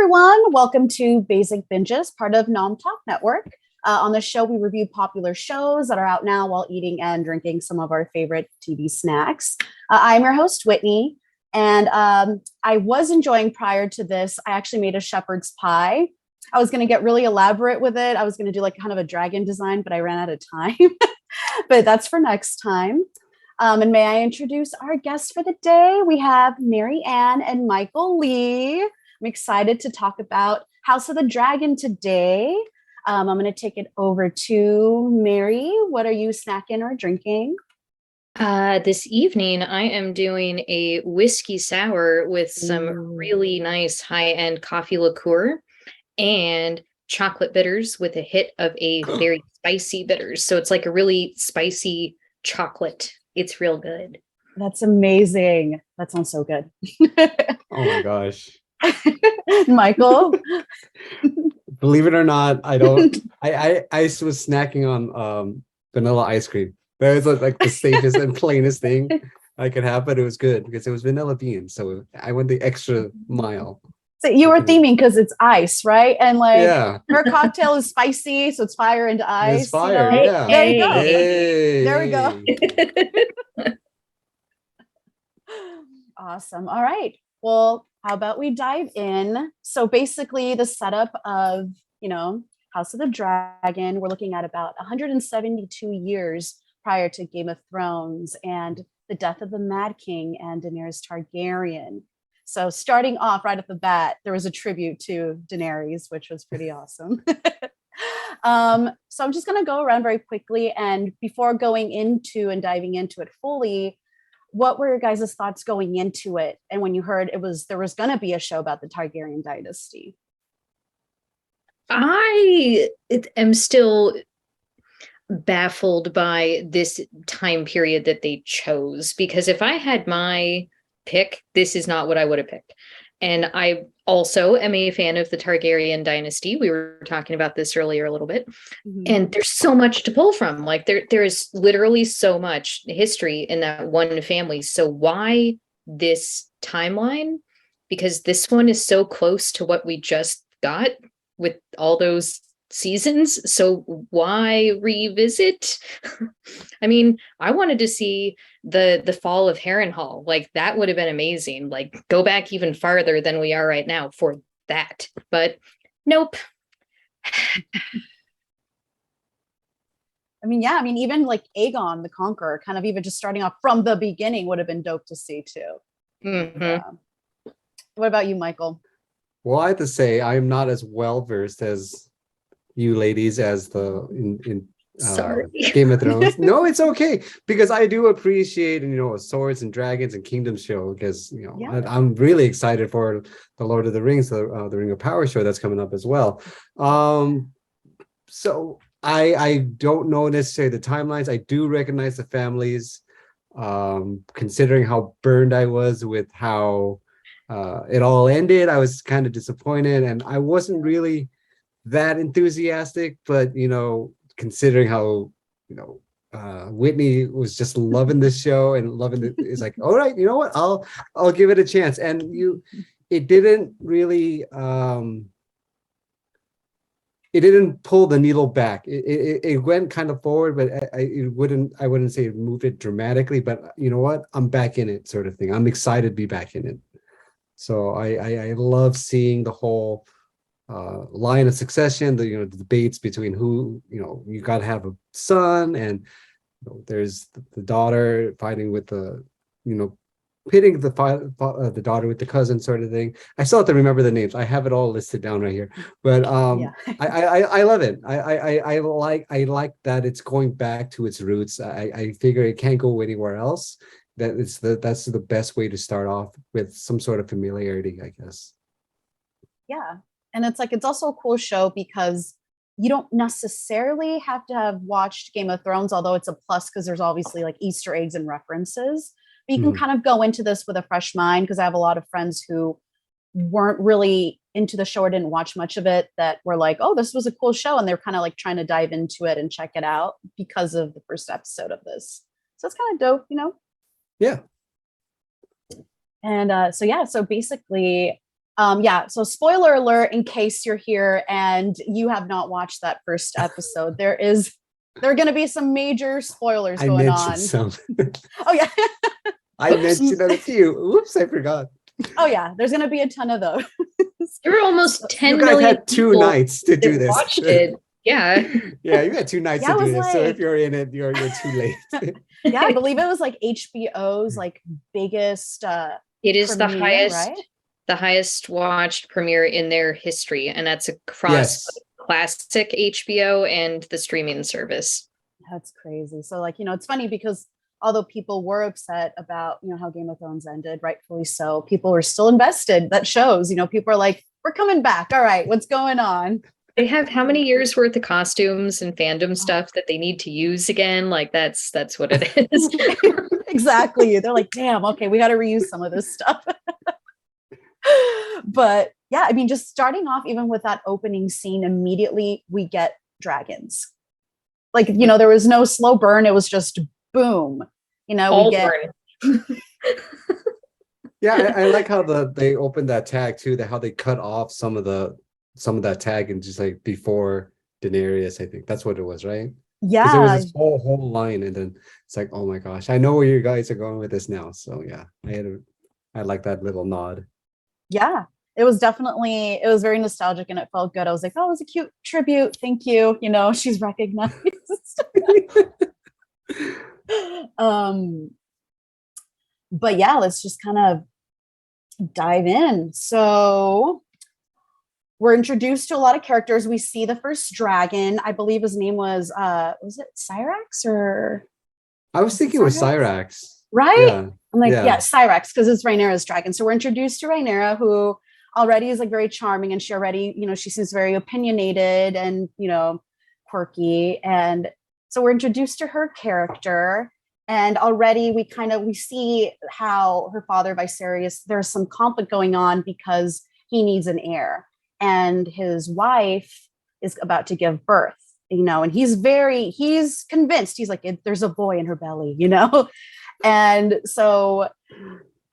everyone. Welcome to Basic Binges, part of Nom Talk Network. On the show, we review popular shows that are out now while eating and drinking some of our favorite TV snacks. I'm your host, Whitney, and I was enjoying prior to this, I actually made a shepherd's pie. I was going to get really elaborate with it. I was going to do like kind of a dragon design, but I ran out of time. But that's for next time. And may I introduce our guests for the day? We have Mary Ann and Michael Lee. I'm excited to talk about House of the Dragon today. I'm going to take it over to Mary. What are you snacking or drinking? This evening, I am doing a whiskey sour with some really nice high-end coffee liqueur and chocolate bitters with a hit of a very spicy bitters. So it's like a really spicy chocolate. It's real good. That's amazing. That sounds so good. Oh my gosh. Michael? Believe it or not, I was snacking on vanilla ice cream. That was like the safest and plainest thing I could have, but it was good because it was vanilla beans. So I went the extra mile. So you were theming because it's ice, right? And like her cocktail is spicy, so it's fire into ice. It's fire, yeah. There you go. Hey. There we go. Awesome. All right. Well, how about we dive in? So basically the setup of, House of the Dragon, we're looking at about 172 years prior to Game of Thrones and the death of the Mad King and Daenerys Targaryen. So starting off right at the bat, there was a tribute to Daenerys, which was pretty awesome. So I'm just going to go around very quickly. And before going into and diving into it fully, what were your guys' thoughts going into it? And when you heard there was going to be a show about the Targaryen dynasty? I am still baffled by this time period that they chose, because if I had my pick, this is not what I would have picked. And I also am a fan of the Targaryen dynasty. We were talking about this earlier a little bit. Mm-hmm. And there's so much to pull from. Like there is literally so much history in that one family. So why this timeline? Because this one is so close to what we just got with all those seasons. So why revisit? I mean, I wanted to see the fall of Harrenhal. Like that would have been amazing. Like go back even farther than we are right now for that. But nope. Even like Aegon the Conqueror, kind of even just starting off from the beginning would have been dope to see too. Mm-hmm. What about you, Michael? Well, I have to say I'm not as well versed as you ladies as in Game of Thrones. No, it's okay, because I do appreciate a swords and dragons and kingdoms show, because I'm really excited for the Lord of the Rings, the Ring of Power show that's coming up as well. So I don't know necessarily the timelines. I do recognize the families, considering how burned I was with how it all ended. I was kind of disappointed, and I wasn't really that enthusiastic, but considering how Whitney was just loving this show and loving it, it's like, all right, you know what, I'll give it a chance. And it didn't really it didn't pull the needle back. It went kind of forward, but I wouldn't say it moved it dramatically, but you know what, I'm back in it, sort of thing. I'm excited to be back in it. So I love seeing the whole line of succession, the debates between who, you got to have a son, and there's the daughter fighting with the, pitting the daughter with the cousin, sort of thing. I still have to remember the names. I have it all listed down right here, but I love it. I like that it's going back to its roots. I figure it can't go anywhere else. That's the best way to start off, with some sort of familiarity, I guess. Yeah. And it's also a cool show because you don't necessarily have to have watched Game of Thrones, although it's a plus because there's obviously like Easter eggs and references. But you can kind of go into this with a fresh mind, because I have a lot of friends who weren't really into the show or didn't watch much of it that were like, oh, this was a cool show. And they're kind of like trying to dive into it and check it out because of the first episode of this. So it's kind of dope, Yeah. And so basically, Yeah, so spoiler alert in case you're here and you have not watched that first episode. There are going to be some major spoilers I going mentioned on. some. Oh yeah. I mentioned a few. Oops, I forgot. Oh yeah, there's going to be a ton of those. There were almost 10 You guys million had 2 people nights to do that this. watched it. Yeah. Yeah, you had 2 nights Yeah, to it do was this. So if like- you're in it, you're too late. Yeah, I believe it was like HBO's like biggest It is premiere, right? the highest watched premiere in their history, and that's across Yes. classic HBO and the streaming service. That's crazy. So like, it's funny because although people were upset about, how Game of Thrones ended, rightfully so, people were still invested. That shows, people are like, we're coming back. All right, what's going on? They have how many years worth of costumes and fandom stuff that they need to use again? Like that's what it is. Exactly. They're like, damn, okay, we got to reuse some of this stuff. But yeah, I mean, just starting off, even with that opening scene, immediately we get dragons. Like, there was no slow burn. It was just boom. All we get burn. Yeah, I like how they opened that tag too, how they cut off some of that tag and just like before Daenerys, I think that's what it was, right? Because there yeah, was this whole line, and then it's like, oh my gosh, I know where you guys are going with this now. So yeah, I like that little nod. yeah. It was very nostalgic and it felt good. I was like, oh, it was a cute tribute. Thank you. She's recognized. But yeah, let's just kind of dive in. So we're introduced to a lot of characters. We see the first dragon. I believe his name was it Cyrax or? I was thinking it was Cyrax. Right? Yeah. I'm like, Yeah. yeah, Cyrax, because it's Rhaenyra's dragon. So we're introduced to Rhaenyra, who already is like very charming, and she already, she seems very opinionated and, quirky. And so we're introduced to her character. And already we see how her father, Viserys, there's some conflict going on because he needs an heir. And his wife is about to give birth, and he's convinced. He's like, there's a boy in her belly, And so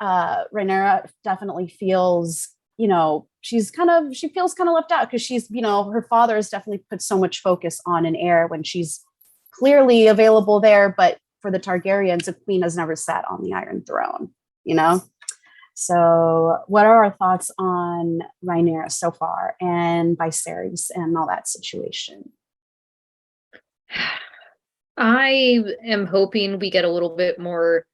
Rhaenyra definitely feels, she feels kind of left out because she's, her father has definitely put so much focus on an heir when she's clearly available there. But for the Targaryens, a queen has never sat on the Iron Throne, So what are our thoughts on Rhaenyra so far and Viserys and all that situation? I am hoping we get a little bit more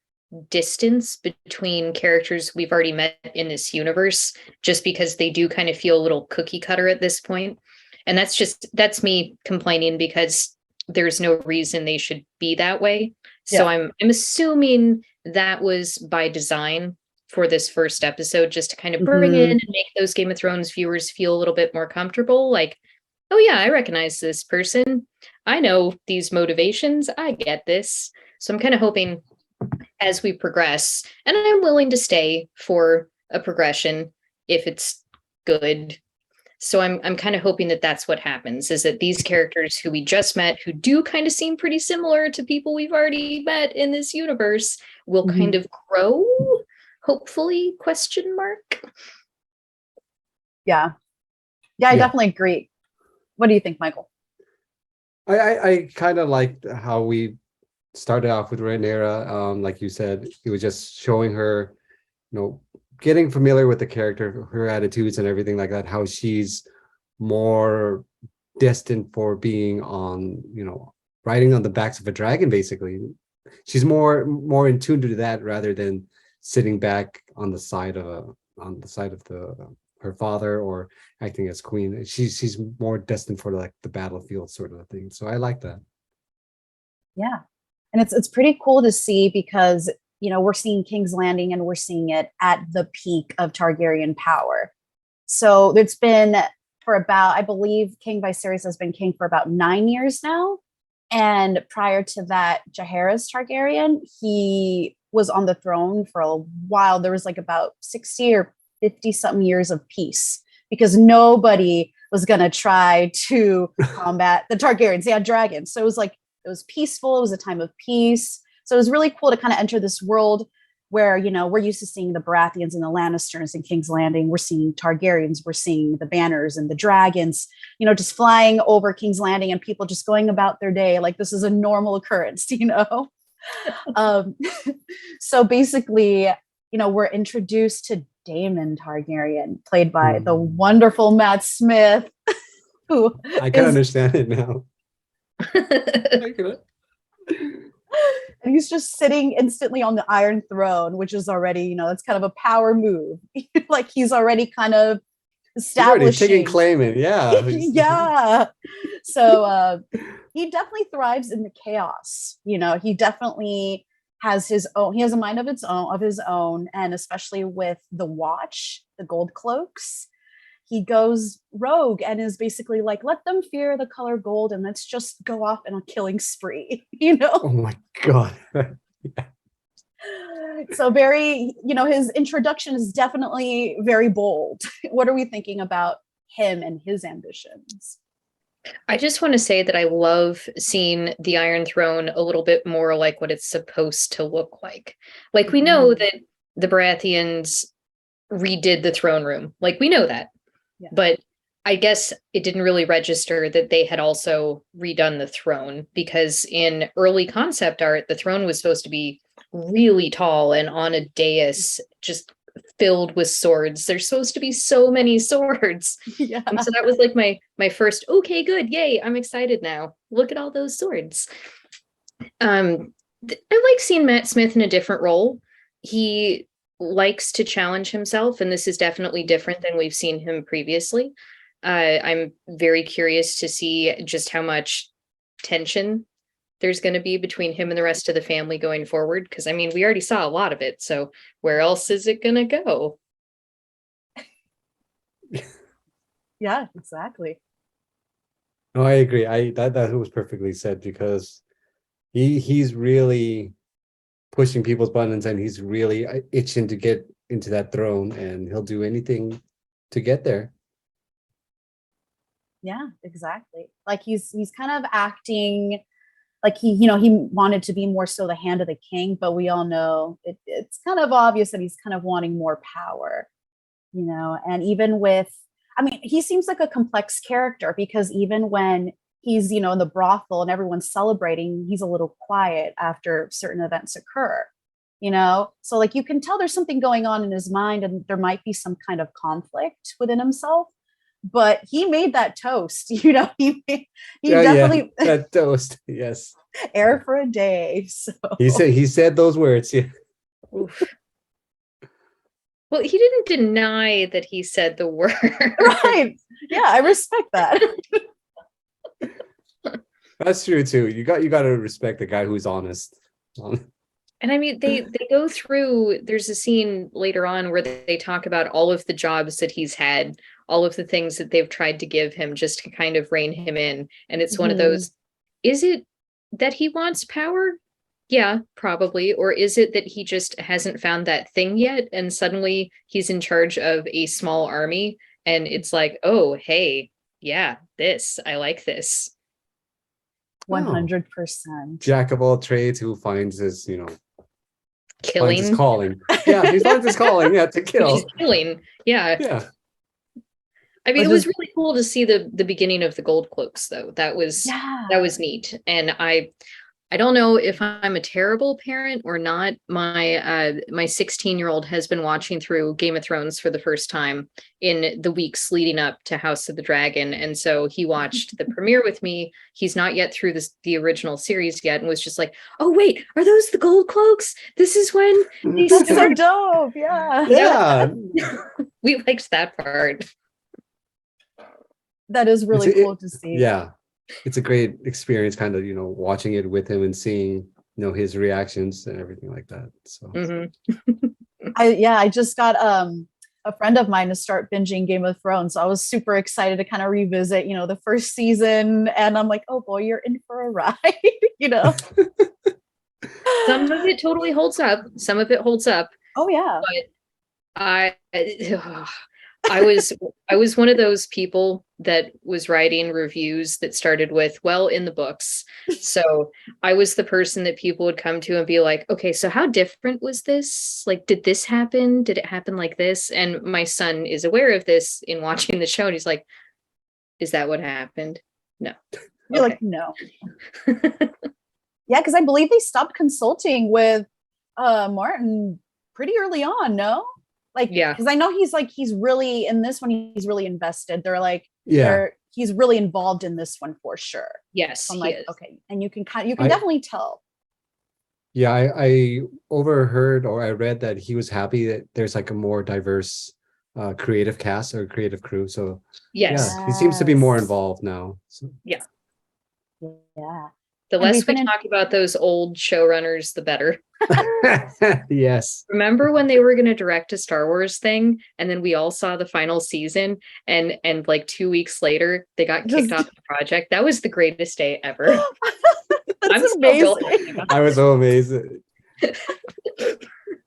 distance between characters we've already met in this universe, just because they do kind of feel a little cookie cutter at this point. And that's me complaining because there's no reason they should be that way. So I'm assuming that was by design for this first episode, just to kind of bring in and make those Game of Thrones viewers feel a little bit more comfortable. Like, oh yeah, I recognize this person. I know these motivations. I get this. So I'm kind of hoping as we progress, and I'm willing to stay for a progression if it's good. So I'm kind of hoping that that's what happens, is that these characters who we just met, who do kind of seem pretty similar to people we've already met in this universe, will kind of grow, hopefully, ? Yeah, I definitely agree. What do you think, Michael? I kind of liked how we started off with Rhaenyra. Like you said, it was just showing her, getting familiar with the character, her attitudes and everything like that, how she's more destined for being on, riding on the backs of a dragon, basically. She's more in tune to that rather than sitting back on the side of her father or acting as queen. She's more destined for like the battlefield sort of a thing. So I like that. Yeah. And it's pretty cool to see because, we're seeing King's Landing and we're seeing it at the peak of Targaryen power. So it's been for about, I believe King Viserys has been king for about 9 years now. And prior to that, Jaehaerys Targaryen, he was on the throne for a while. There was like about 60 or 50 something years of peace because nobody was going to try to combat the Targaryens. They had dragons. So it was peaceful. It was a time of peace. So it was really cool to kind of enter this world where, we're used to seeing the Baratheons and the Lannisters in King's Landing. We're seeing Targaryens, we're seeing the banners and the dragons, just flying over King's Landing and people just going about their day like this is a normal occurrence, So basically, we're introduced to Daemon Targaryen, played by the wonderful Matt Smith, who I can understand it now. And he's just sitting instantly on the Iron Throne, which is already, that's kind of a power move. Like he's already kind of establishing. He's already taking claiming, yeah. Yeah. So he definitely thrives in the chaos. He definitely has his own. He has a mind of his own, and especially with the Watch, the Gold Cloaks. He goes rogue and is basically like, let them fear the color gold and let's just go off on a killing spree, Oh my God. So very, his introduction is definitely very bold. What are we thinking about him and his ambitions? I just want to say that I love seeing the Iron Throne a little bit more like what it's supposed to look like. Like we know that the Baratheons redid the throne room. Like we know that. Yeah. But I guess it didn't really register that they had also redone the throne, because in early concept art, the throne was supposed to be really tall and on a dais just filled with swords. There's supposed to be so many swords. Yeah. And so that was like my first, okay, good, yay, I'm excited now. Look at all those swords. I like seeing Matt Smith in a different role. He likes to challenge himself, and this is definitely different than we've seen him previously. I'm very curious to see just how much tension there's going to be between him and the rest of the family going forward, because I mean we already saw a lot of it, so where else is it going to go? Yeah, exactly. No, I agree. That was perfectly said, because he's really pushing people's buttons, and he's really itching to get into that throne, and he'll do anything to get there. Yeah, exactly. Like he's kind of acting like he wanted to be more so the hand of the king, but we all know it's kind of obvious that he's kind of wanting more power, and even with, I mean, he seems like a complex character, because even when he's, in the brothel and everyone's celebrating, he's a little quiet after certain events occur, so like you can tell there's something going on in his mind, and there might be some kind of conflict within himself. But he made that toast, he definitely that toast, yes. Air for a day. So he said those words, yeah. Oof. Well, he didn't deny that he said the word. Right. Yeah, I respect that. That's true too. You got to respect the guy who's honest. And I mean, they go through, there's a scene later on where they talk about all of the jobs that he's had, all of the things that they've tried to give him just to kind of rein him in. And it's one of those, is it that he wants power? Yeah, probably. Or is it that he just hasn't found that thing yet, and suddenly he's in charge of a small army, and it's like, oh, hey, yeah, I like this. 100%. Jack of all trades who finds his, killing. Finds his calling. Yeah, he finds his calling. Yeah, to kill. He's killing. Yeah. Yeah. I mean, it was really cool to see the beginning of the Gold Cloaks, though. That was neat. And I don't know if I'm a terrible parent or not. My 16-year-old has been watching through Game of Thrones for the first time in the weeks leading up to House of the Dragon. And so he watched the premiere with me. He's not yet through the original series yet, and was just like, oh, wait, are those the Gold Cloaks? This is when they That's so dope. Yeah. Yeah. We liked that part. That is really cool to see. Yeah. It's a great experience, kind of, watching it with him and seeing, his reactions and everything like that. So I just got a friend of mine to start binging Game of Thrones. So I was super excited to kind of revisit, the first season. And I'm like, oh boy, you're in for a ride, Some of it totally holds up. Some of it holds up. Oh yeah. But I was one of those people that was writing reviews that started with, well, in the books. So I was the person that people would come to and be like, okay, so how different was this? Like, did this happen? Did it happen like this? And my son is aware of this in watching the show. And he's like, is that what happened? No. You're like, no. Yeah, because I believe they stopped consulting with Martin pretty early on, no? Like, Yeah. because I know he's really in this one, he's really invested. They're like, Yeah. he's really involved in this one for sure. Yes. So I'm he like, is. okay. And you can definitely tell. Yeah, I overheard or I read that he was happy that there's like a more diverse creative cast or creative crew. So Yes. yeah, he seems to be more Yes. involved now. So. Yeah. Yeah. The And less we talk about those old showrunners, the better. Yes. Remember when they were going to direct a Star Wars thing, and then we all saw the final season, and like 2 weeks later they got kicked off the project? That was the greatest day ever. That's amazing. I was so amazing.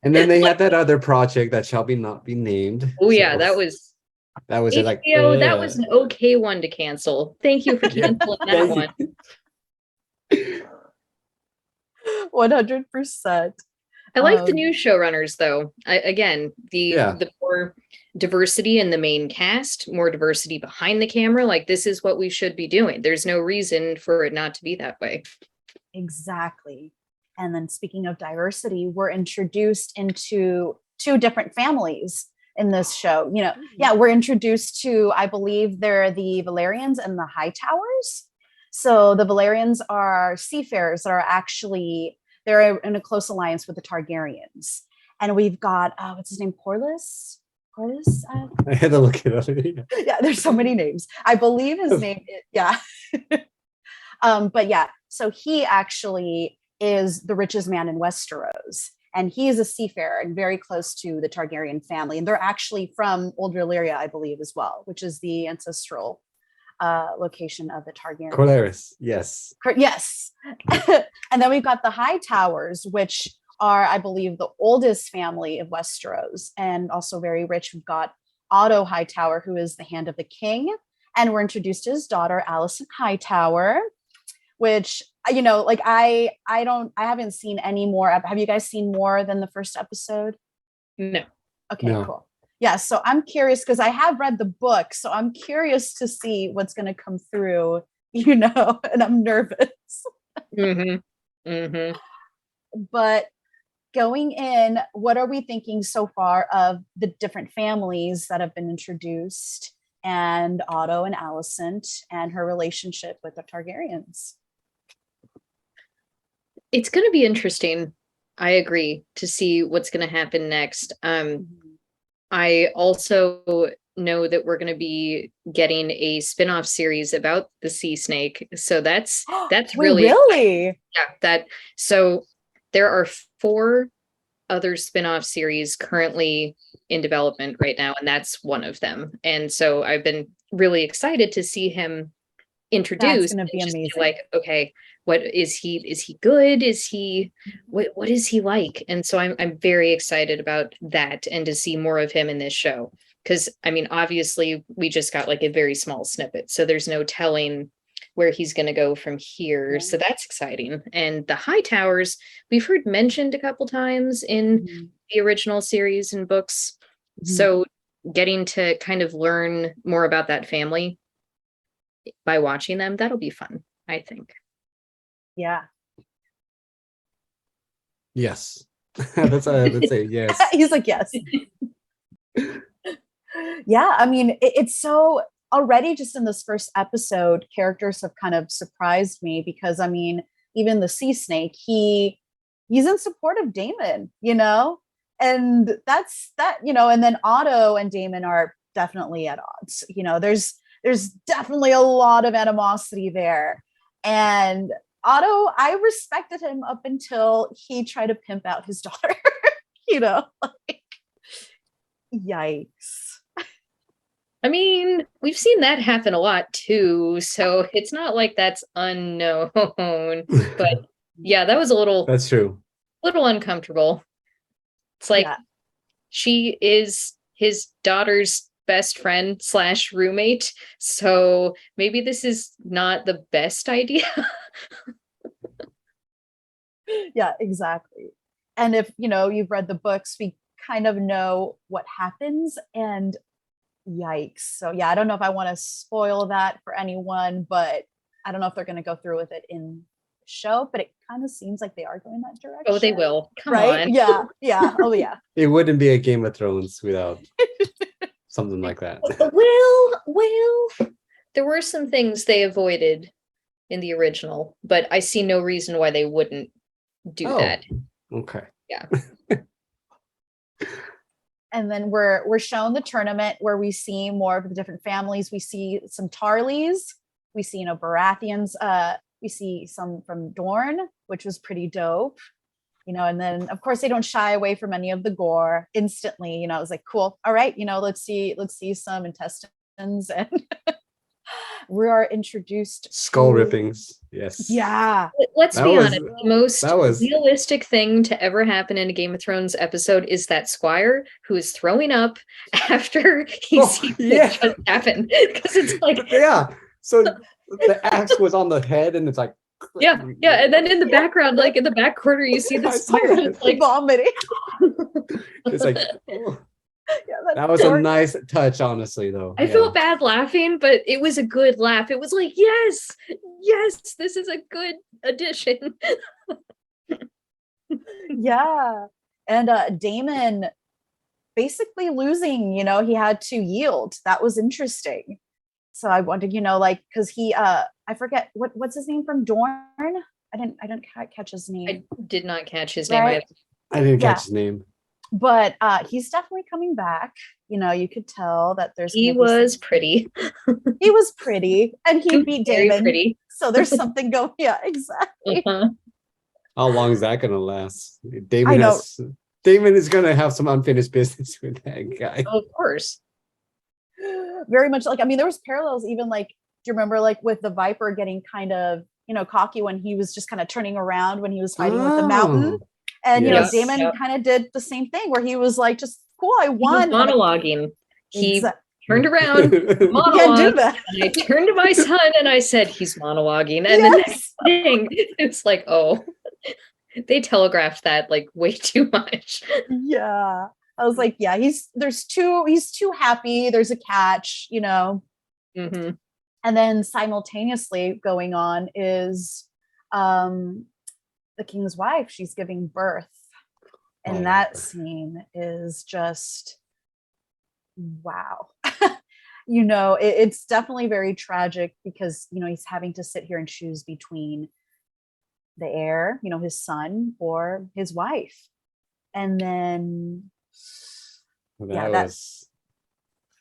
And then they had that other project that shall not be named. Oh yeah, that was HBO, like that was an okay one to cancel. Thank you for canceling that one. 100%. I like the new showrunners though. Again, the more diversity in the main cast, more diversity behind the camera. Like, this is what we should be doing. There's no reason for it not to be that way. Exactly. And then speaking of diversity, we're introduced into 2 different families in this show. You know, yeah, we're introduced to, I believe they're the Valerians and the Hightowers. So the Valerians are seafarers that are actually, they're in a close alliance with the Targaryens. And we've got, what's his name? Corlys? I had to look it up. Yeah, there's so many names. I believe his name, yeah. But yeah, so he actually is the richest man in Westeros. And he is a seafarer and very close to the Targaryen family. And they're actually from Old Valyria, I believe, as well, which is the ancestral location of the Targaryens. Corlys, yes. Yes. And then we've got the Hightowers, which are, I believe, the oldest family of Westeros and also very rich. We've got Otto Hightower, who is the hand of the king. And we're introduced to his daughter, Alicent Hightower, which, you know, like I haven't seen any more. Have you guys seen more than the first episode? No. Okay, No. Cool. Yeah, so I'm curious because I have read the book, so I'm curious to see what's going to come through, you know, and I'm nervous. Mm-hmm. Mm-hmm. But going in, what are we thinking so far of the different families that have been introduced and Otto and Alicent and her relationship with the Targaryens? It's going to be interesting. I agree, to see what's going to happen next. I also know that we're going to be getting a spin-off series about the sea snake. So that's really so there are 4 other spin-off series currently in development right now, and that's one of them. And so I've been really excited to see him introduced. That's going to be amazing. Like, okay, what is he good? Is he what is he like? And so I'm very excited about that and to see more of him in this show. Because I mean, obviously we just got like a very small snippet, so there's no telling where he's going to go from here. Yeah. So that's exciting. And the Hightowers, we've heard mentioned a couple times in the original series and books. So getting to kind of learn more about that family by watching them, that'll be fun, I think. Yeah. Yes. Let's say yes. He's like, yes. Yeah, I mean, it's so already just in this first episode, characters have kind of surprised me because, I mean, even the sea snake, he's in support of Daemon, you know, and that's that, you know, and then Otto and Daemon are definitely at odds. You know, there's definitely a lot of animosity there. And Otto, I respected him up until he tried to pimp out his daughter, you know, like, yikes. I mean, we've seen that happen a lot too, so it's not like that's unknown. But yeah, that was a little. That's true. Little uncomfortable. It's like she is his daughter's best friend / roommate. So maybe this is not the best idea. Yeah, exactly. And if you've read the books, we kind of know what happens, and yikes. So yeah, I don't know if I want to spoil that for anyone, but I don't know if they're going to go through with it in the show, but it kind of seems like they are going that direction. Oh, they will. Come right? on. Yeah. Oh yeah. It wouldn't be a Game of Thrones without something like that. Well, there were some things they avoided in the original, but I see no reason why they wouldn't do that. Okay. Yeah. And then we're shown the tournament where we see more of the different families. We see some Tarleys, we see Baratheons, we see some from Dorne, which was pretty dope. And then of course they don't shy away from any of the gore instantly. It was like, cool, all right, let's see some intestines. And we are introduced skull to... rippings. Yes. Yeah. Let's be honest. The most realistic thing to ever happen in a Game of Thrones episode is that Squire who is throwing up after he sees what just happened. Because it's like, yeah. So the axe was on the head, and it's like, yeah. And then in the background, like in the back corner, you see the Squire just like vomiting. It's like, that was a nice touch, honestly, though. I felt bad laughing, but it was a good laugh. It was like, yes, this is a good addition. Yeah. And Damon basically losing, he had to yield. That was interesting. So I wondered, because he I forget what's his name from Dorne. I didn't catch his name. I did not catch his name. I didn't catch his name. But he's definitely coming back. You could tell that he was pretty. He was pretty, and he beat Damon. Pretty. So there's something going. Yeah, exactly. How long is that gonna last? Damon is gonna have some unfinished business with that guy. Oh, of course. Very much like, there was parallels even like, do you remember like with the Viper getting kind of cocky when he was just kind of turning around when he was fighting with the mountain, and Damon kind of did the same thing where he was like, just cool, I won. He was monologuing. He turned around, monologued, and I turned to my son and I said, he's monologuing. And the next thing, it's like, oh, they telegraphed that like way too much. Yeah. I was like, yeah, he's too happy. There's a catch, Mm-hmm. And then simultaneously going on is the king's wife. She's giving birth. And that scene is just, wow. It's definitely very tragic because, he's having to sit here and choose between the heir, his son, or his wife. And then that was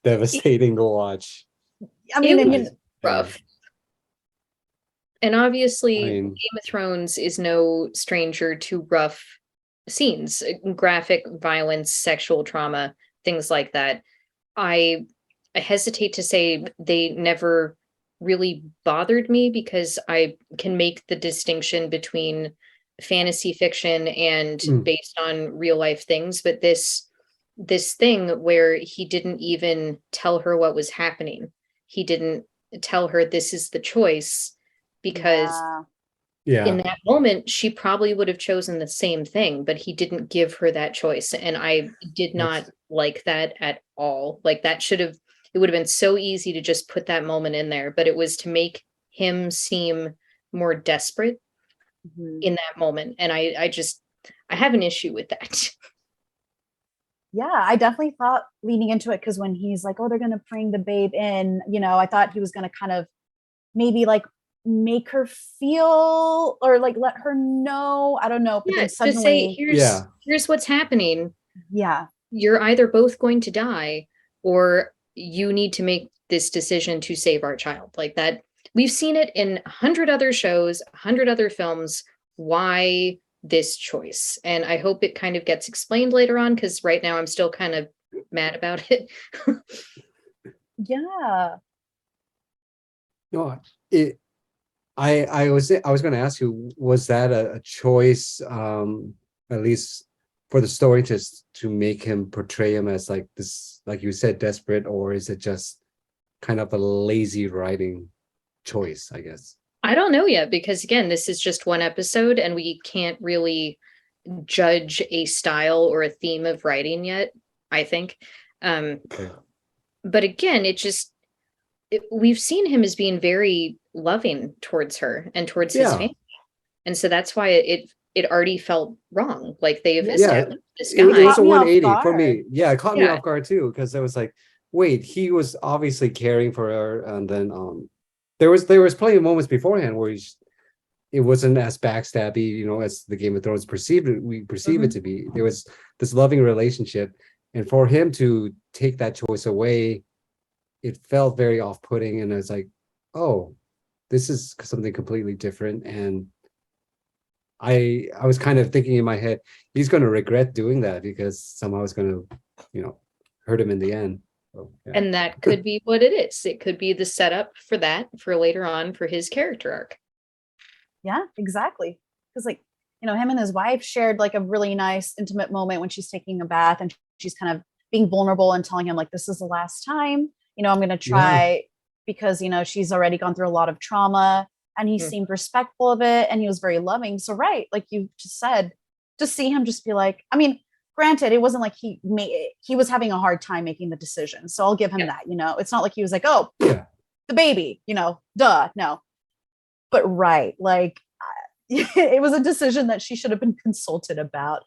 devastating to watch. It was rough. And obviously, Game of Thrones is no stranger to rough scenes, graphic violence, sexual trauma, things like that. I hesitate to say they never really bothered me because I can make the distinction between fantasy fiction and based on real life things, but this thing where he didn't even tell her what was happening. He didn't tell her this is the choice because in that moment she probably would have chosen the same thing, but he didn't give her that choice. And I did not like that at all. Like it would have been so easy to just put that moment in there, but it was to make him seem more desperate in that moment. And I have an issue with that. Yeah, I definitely thought leaning into it, because when he's like, oh, they're going to bring the babe in, I thought he was going to kind of maybe like make her feel or like let her know. I don't know. But then suddenly, just say, here's what's happening. Yeah. You're either both going to die or you need to make this decision to save our child. Like that. We've seen it in 100 other shows, 100 other films. Why this choice? And I hope it kind of gets explained later on, because right now I'm still kind of mad about it. Yeah. No, I was going to ask you, was that a choice, at least for the story to make him portray him as like this, like you said, desperate, or is it just kind of a lazy writing choice, I guess? I don't know yet, because again, this is just one episode and we can't really judge a style or a theme of writing yet, I think. Okay. But again, we've seen him as being very loving towards her and towards his Yeah. family. And so that's why it already felt wrong. Like they've Yeah. established this It guy. was a Caught me off 180 for me. guard. Yeah, it caught me Yeah. off guard too, because I was like, wait, he was obviously caring for her, and then there was plenty of moments beforehand where it wasn't as backstabby, you know, as the Game of Thrones we perceive it to be. There was this loving relationship, and for him to take that choice away, it felt very off-putting, and I was like, oh, this is something completely different. And I was kind of thinking in my head, he's going to regret doing that because somehow it's going to, you know, hurt him in the end. So, yeah. And that could be what it is. It could be the setup for that, for later on, for his character arc. Yeah, exactly. Because like, you know, him and his wife shared like a really nice intimate moment when she's taking a bath and she's kind of being vulnerable and telling him like, this is the last time, you know, I'm going to try, because, you know, she's already gone through a lot of trauma, and he seemed respectful of it, and he was very loving. So right, like you just said, to see him just be like, I mean, granted, it wasn't like he was having a hard time making the decision, so I'll give him that. You know, it's not like he was like, oh, Yeah. the baby, you know, duh, no. But right, like it was a decision that she should have been consulted about.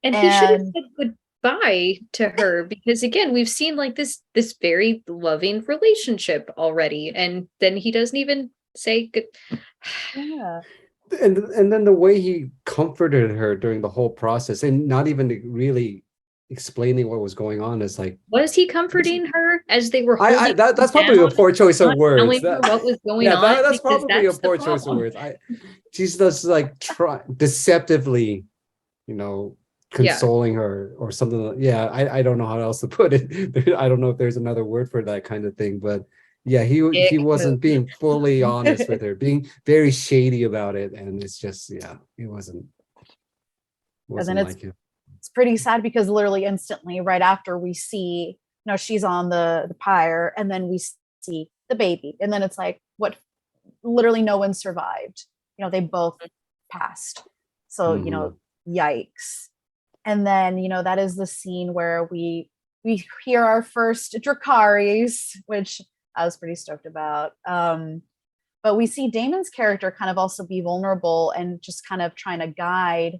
And he should have said goodbye to her, because again, we've seen like this very loving relationship already, and then he doesn't even say good. Yeah. And then the way he comforted her during the whole process, and not even really explaining what was going on, is like, Was he comforting her as they were holding that's probably a poor choice of not words. telling her what was going on? That's Because probably a that's the poor choice of problem. words. She's just like deceptively, you know, consoling her or something. Yeah, I don't know how else to put it. I don't know if there's another word for that kind of thing, but yeah, he wasn't being fully honest with her, being very shady about it, and it's just, yeah, it wasn't like him. It's pretty sad, because literally instantly right after we see, you know, she's on the pyre, and then we see the baby, and then it's like, what, literally no one survived, you know, they both passed. So you know, yikes. And then, you know, that is the scene where we hear our first Dracarys, which I was pretty stoked about. But we see Damon's character kind of also be vulnerable and just kind of trying to guide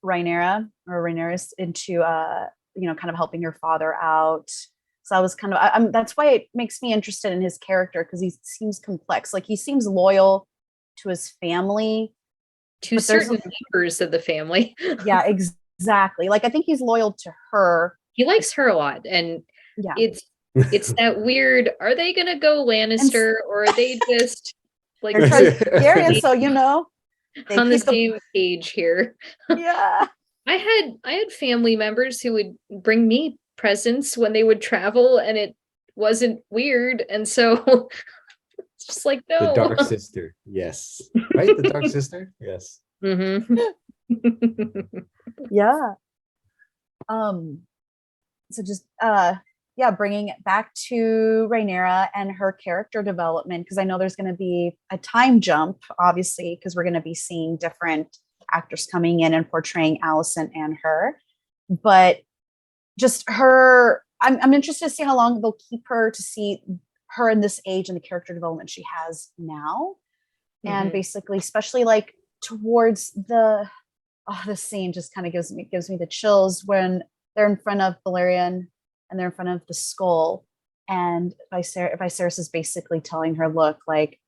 Rhaenyra into you know, kind of helping her father out. So I was kind of that's why it makes me interested in his character, because he seems complex. Like he seems loyal to his family, to certain members of the family. Yeah, exactly. Like I think he's loyal to her. He likes her a lot, and yeah, it's that weird, are they gonna go Lannister, or are they just like Targaryen? So you know, on the same page here. Yeah. I had family members who would bring me presents when they would travel, and it wasn't weird, and so it's just like, no. The Dark Sister, yes. Right? The Dark Sister? Yes. Mm-hmm. Yeah. So just bringing it back to Rhaenyra and her character development, because I know there's going to be a time jump, obviously, because we're going to be seeing different actors coming in and portraying Alicent and her. But just her, I'm interested to see how long they'll keep her, to see her in this age and the character development she has now. And basically, especially like towards the scene just kind of gives me the chills when they're in front of Valerian and they're in front of the skull, and Viserys is basically telling her, look, like,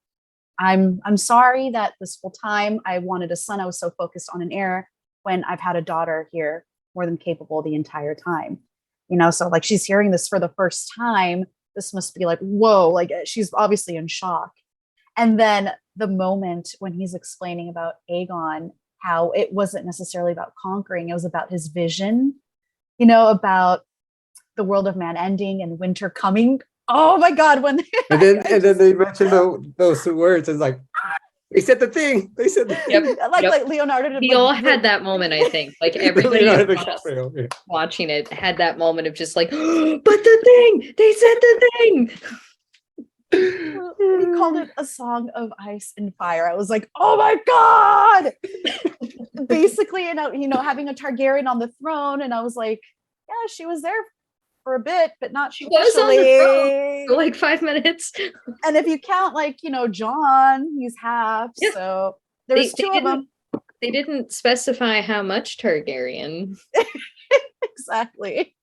I'm sorry that this whole time I wanted a son, I was so focused on an heir, when I've had a daughter here more than capable the entire time. You know, so like she's hearing this for the first time. This must be like, whoa, like she's obviously in shock. And then the moment when he's explaining about Aegon, how it wasn't necessarily about conquering, it was about his vision, you know, about the world of man ending and winter coming. Oh my God. When and then they mention those words, it's like, They said the thing. They said the Yep. thing. Like Leonardo. We all had that moment, I think. Like everybody Leonardo across DiCaprio, yeah. watching it had that moment of just like, but the thing, they said the thing. He called it a song of ice and fire. I was like, oh my God. Basically, having a Targaryen on the throne. And I was like, yeah, she was there for a bit, but not She was on the officially. For like 5 minutes. And if you count John, he's half. Yeah. So there's two of them. They didn't specify how much Targaryen. Exactly.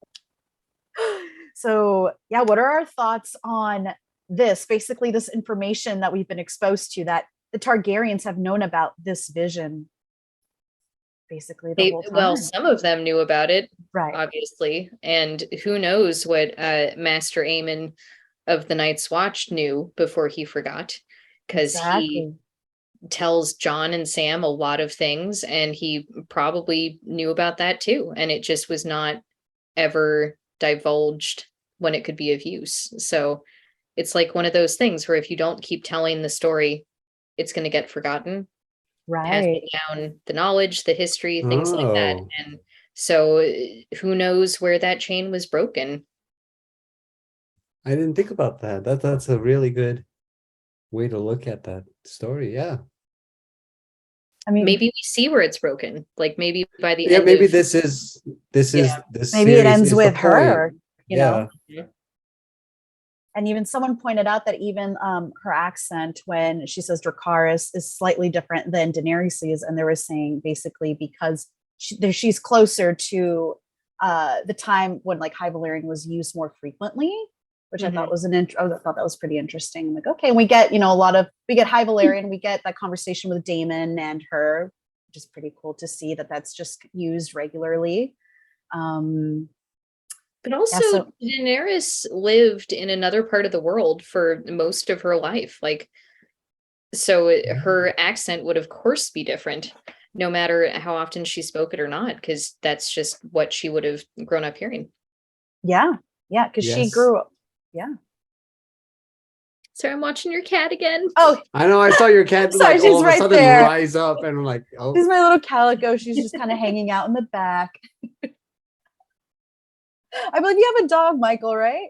So yeah, what are our thoughts on this? Basically, this information that we've been exposed to, that the Targaryens have known about this vision basically the whole time. Well, some of them knew about it, right? Obviously, and who knows what Master Aemon of the Night's Watch knew before he forgot, because he tells John and Sam a lot of things, and he probably knew about that too, and it just was not ever divulged when it could be of use. So it's like one of those things where if you don't keep telling the story, it's going to get forgotten. Right. Passing down the knowledge, the history, things like that. And so who knows where that chain was broken. I didn't think about that. That's a really good way to look at that story. Yeah. I mean, maybe we see where it's broken. Like maybe by the end maybe this is this maybe it ends with her, you know. Mm-hmm. And even someone pointed out that even her accent when she says Dracarys is slightly different than Daenerys's, and they were saying basically because she's closer to the time when like High Valyrian was used more frequently, which I thought was I thought that was pretty interesting. I'm like, okay, and we get we get High Valyrian, we get that conversation with Daemon and her, which is pretty cool to see that that's just used regularly. But also, Daenerys lived in another part of the world for most of her life. Like, so her accent would, of course, be different, no matter how often she spoke it or not, because that's just what she would have grown up hearing. Yeah, because she grew up. Yeah. Sorry, I'm watching your cat again. Oh, I know. I saw your cat sorry, like she's all of a sudden rise up, and I'm like, oh, she's my little calico. She's just kind of hanging out in the back. I believe you have a dog, Michael, right?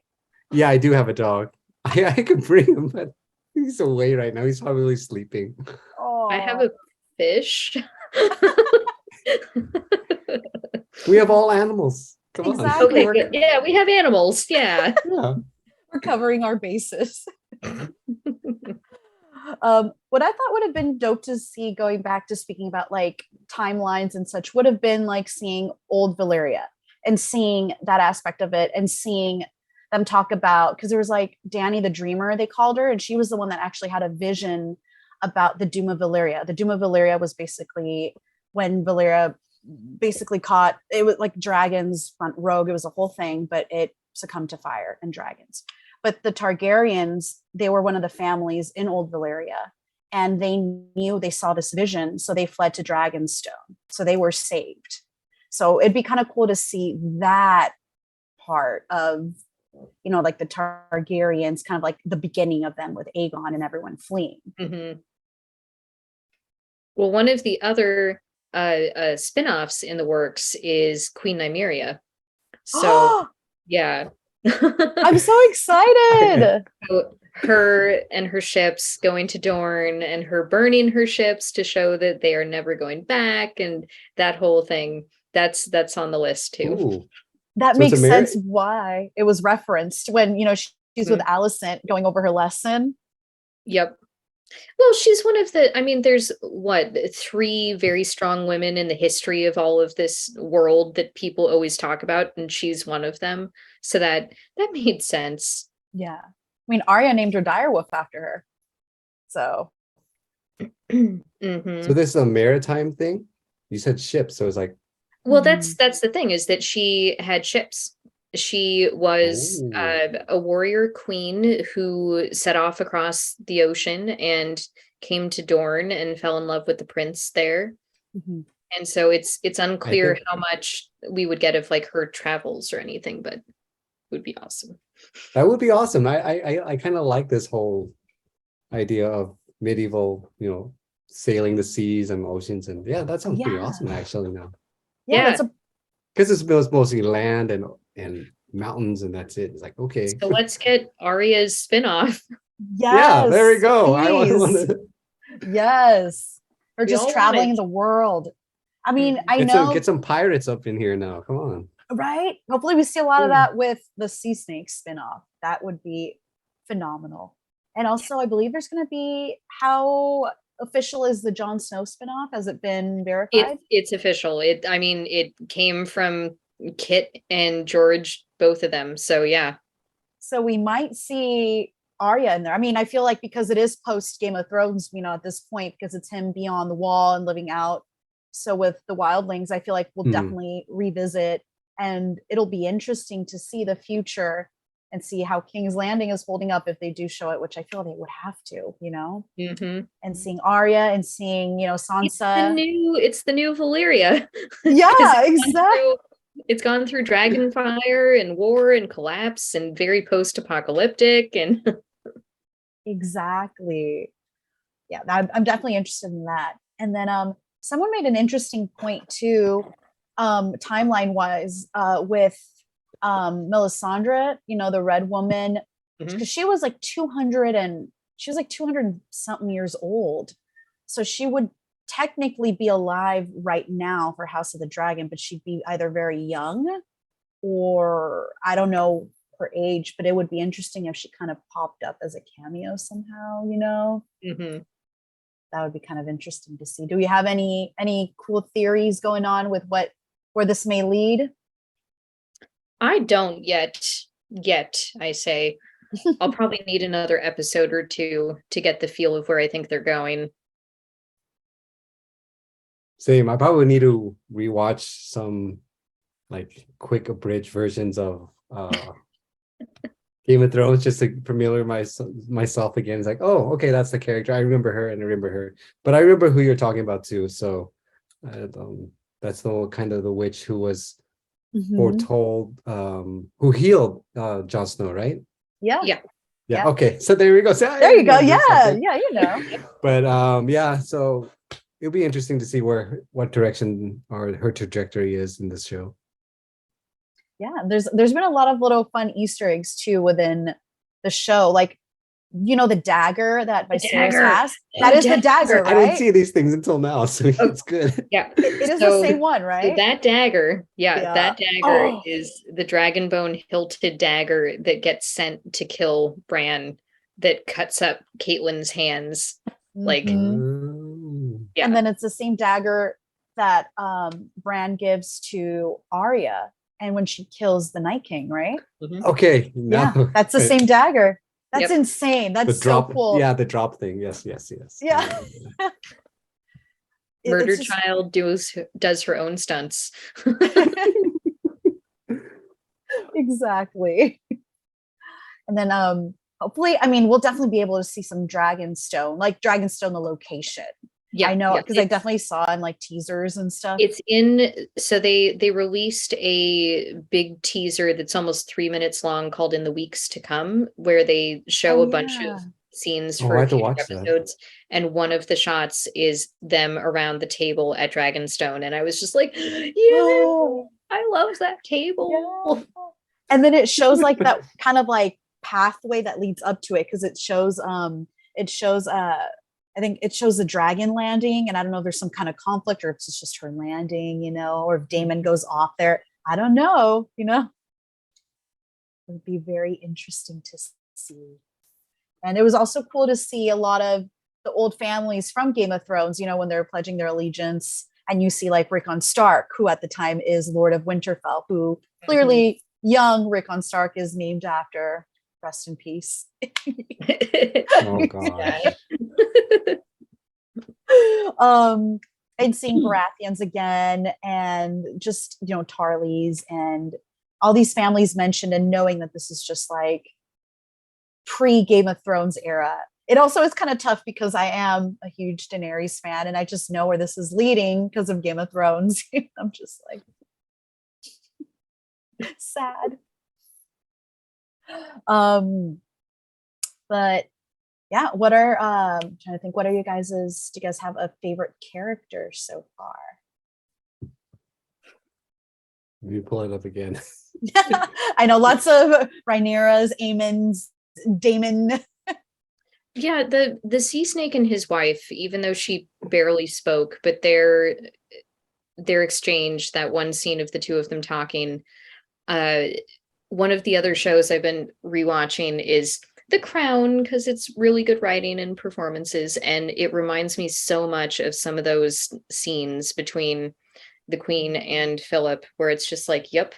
Yeah, I do have a dog. I could bring him, but he's away right now. He's probably sleeping. Oh, I have a fish. We have all animals. Come on. Okay, yeah, we have animals. Yeah. Yeah. We're covering our bases. What I thought would have been dope to see, going back to speaking about like timelines and such, would have been like seeing old Valyria and seeing that aspect of it, and seeing them talk about, because there was like Dany the Dreamer, they called her, and she was the one that actually had a vision about the Doom of Valyria. The Doom of Valyria was basically when Valyria basically caught, it was like dragons went rogue, it was a whole thing, but it succumbed to fire and dragons. But the Targaryens, they were one of the families in Old Valyria, and they saw this vision, so they fled to Dragonstone, so they were saved. So it'd be kind of cool to see that part of, like the Targaryens, kind of like the beginning of them with Aegon and everyone fleeing. Mm-hmm. Well, one of the other spin-offs in the works is Queen Nymeria. So, yeah. I'm so excited. So her and her ships going to Dorne, and her burning her ships to show that they are never going back, and that whole thing. That's on the list too. Ooh. That makes sense why it was referenced when, she's with Alicent going over her lesson. Yep. Well, she's one of there's 3 very strong women in the history of all of this world that people always talk about, and she's one of them. So that made sense. Yeah. Arya named her direwolf after her. So. So this is a maritime thing? You said ships, so it's like. Well, that's the thing, is that she had ships. She was a warrior queen who set off across the ocean and came to Dorne and fell in love with the prince there. Mm-hmm. And so it's unclear how much we would get of like her travels or anything, but it would be awesome. That would be awesome. I kind of like this whole idea of medieval, sailing the seas and oceans, and yeah, that sounds pretty Yeah. awesome actually now. Yeah, Yeah. that's a Because it's mostly land and mountains, and that's it. It's like, okay. So let's get Arya's spin-off. Yeah, there we yes, go. I want please. to Yes. Or We just all want traveling it. the world. I mean, Mhm. I get know, some pirates up in here now. Come on. right? Hopefully we see a lot of Yeah. that with the Sea Snake spinoff. That would be phenomenal. And also, I believe there's going to be, how official is the Jon Snow spinoff? Has it been verified? It's official. I mean, it came from Kit and George, both of them. So yeah. So we might see Arya in there. I mean, I feel like because it is post Game of Thrones, at this point, because it's him beyond the wall and living out. So with the wildlings, I feel like we'll definitely revisit, and it'll be interesting to see the future and see how King's Landing is holding up if they do show it, which I feel they would have to, Mhm. and seeing Arya and seeing, Sansa. It's the new Valyria. Yeah, 'Cause exactly. it's gone through dragon fire and war and collapse and very post-apocalyptic and Exactly. Yeah, I'm definitely interested in that. And then someone made an interesting point too, timeline wise, with Melisandre, the red woman, Mhm. because she was like 200 something years old. So she would technically be alive right now for House of the Dragon, but she'd be either very young, or I don't know her age, but it would be interesting if she kind of popped up as a cameo somehow, Mhm. that would be kind of interesting to see. Do we have any cool theories going on with where this may lead? I don't yet, I say. I'll probably need another episode or two to get the feel of where I think they're going. Same. I probably need to rewatch some like quick abridged versions of Game of Thrones just to myself again. It's like, oh, okay, that's the character. I remember her and I remember her, but I remember who you're talking about too. So that's the kind of the witch who was foretold, who healed Jon Snow, right? Yeah. Yeah. Yeah. Okay. So there we go. So There you go. Yeah. But yeah, so it'll be interesting to see what direction or her trajectory is in this show. Yeah, there's been a lot of little fun Easter eggs too within the show, like the dagger that Viserys has. That is the dagger, right? I didn't see these things until now, so it's good. Yeah, it is the same one, so right? that dagger, that dagger Oh. is the dragonbone hilted dagger that gets sent to kill Bran, that cuts up Caitlyn's hands. Like, yeah. And then it's the same dagger that Bran gives to Arya, and when she kills the Night King, right? Okay. Yeah, that's the same dagger. That's Yep. insane. That's drop, so cool. Yeah, the drop thing. Yes. Yeah. Murder Child does her own stunts. Exactly. And then hopefully, I mean, we'll definitely be able to see some Dragonstone, the location. Yeah, I know, because I definitely saw in like teasers and stuff. It's in, so they released a big teaser that's almost 3 minutes long called In the Weeks to Come, where they show a bunch of scenes for episodes. And one of the shots is them around the table at Dragonstone. And I was just like, yeah, I love that table. Yeah. And then it shows like that kind of like pathway that leads up to it, because it shows I think it shows the dragon landing, and I don't know if there's some kind of conflict or if it's just her landing, or if Daemon goes off there. I don't know, It would be very interesting to see. And it was also cool to see a lot of the old families from Game of Thrones, when they're pledging their allegiance, and you see like Rickon Stark, who at the time is Lord of Winterfell, who clearly young Rickon Stark is named after. Rest in peace. Oh gosh. And seeing Baratheons again, and just Tarleys and all these families mentioned, and knowing that this is just like pre-Game of Thrones era. It also is kind of tough because I am a huge Daenerys fan, and I just know where this is leading because of Game of Thrones. I'm just like sad. But yeah, what are I'm trying to think, what are you guys's, do you guys have a favorite character so far? You pull it up again. I know lots of Rhaenyra's, Aemon's, Damon. Yeah, the sea snake and his wife, even though she barely spoke, but their exchange, that one scene of the two of them talking. One of the other shows I've been rewatching is The Crown, because it's really good writing and performances, and it reminds me so much of some of those scenes between the Queen and Philip, where it's just like, yep,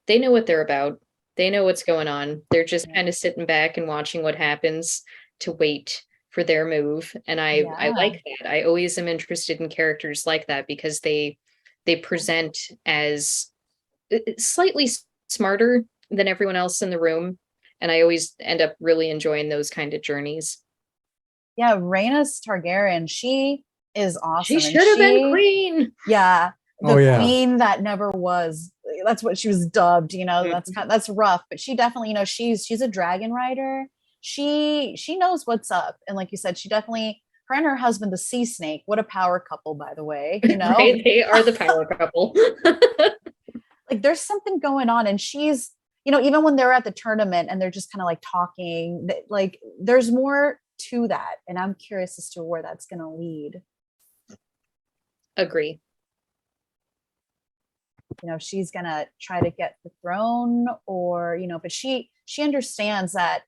they know what they're about. They know what's going on. They're just kind of sitting back and watching what happens to wait for their move. And I like that. I always am interested in characters like that because they present as slightly smarter than everyone else in the room. And I always end up really enjoying those kind of journeys. Yeah, Rhaenys Targaryen, she is awesome. She should have been queen. Yeah. Oh, yeah. Queen that never was. That's what she was dubbed, you know. That's rough, but she definitely, you know, she's a dragon rider. She knows what's up. And like you said, she definitely, her and her husband, the sea snake, what a power couple, by the way, you know. Right? They are the power couple. Like there's something going on, and she's, you know, even when they're at the tournament and they're just kind of like talking, like there's more to that, and I'm curious as to where that's going to lead. Agree. You know, she's going to try to get the throne, or, you know, but she understands that,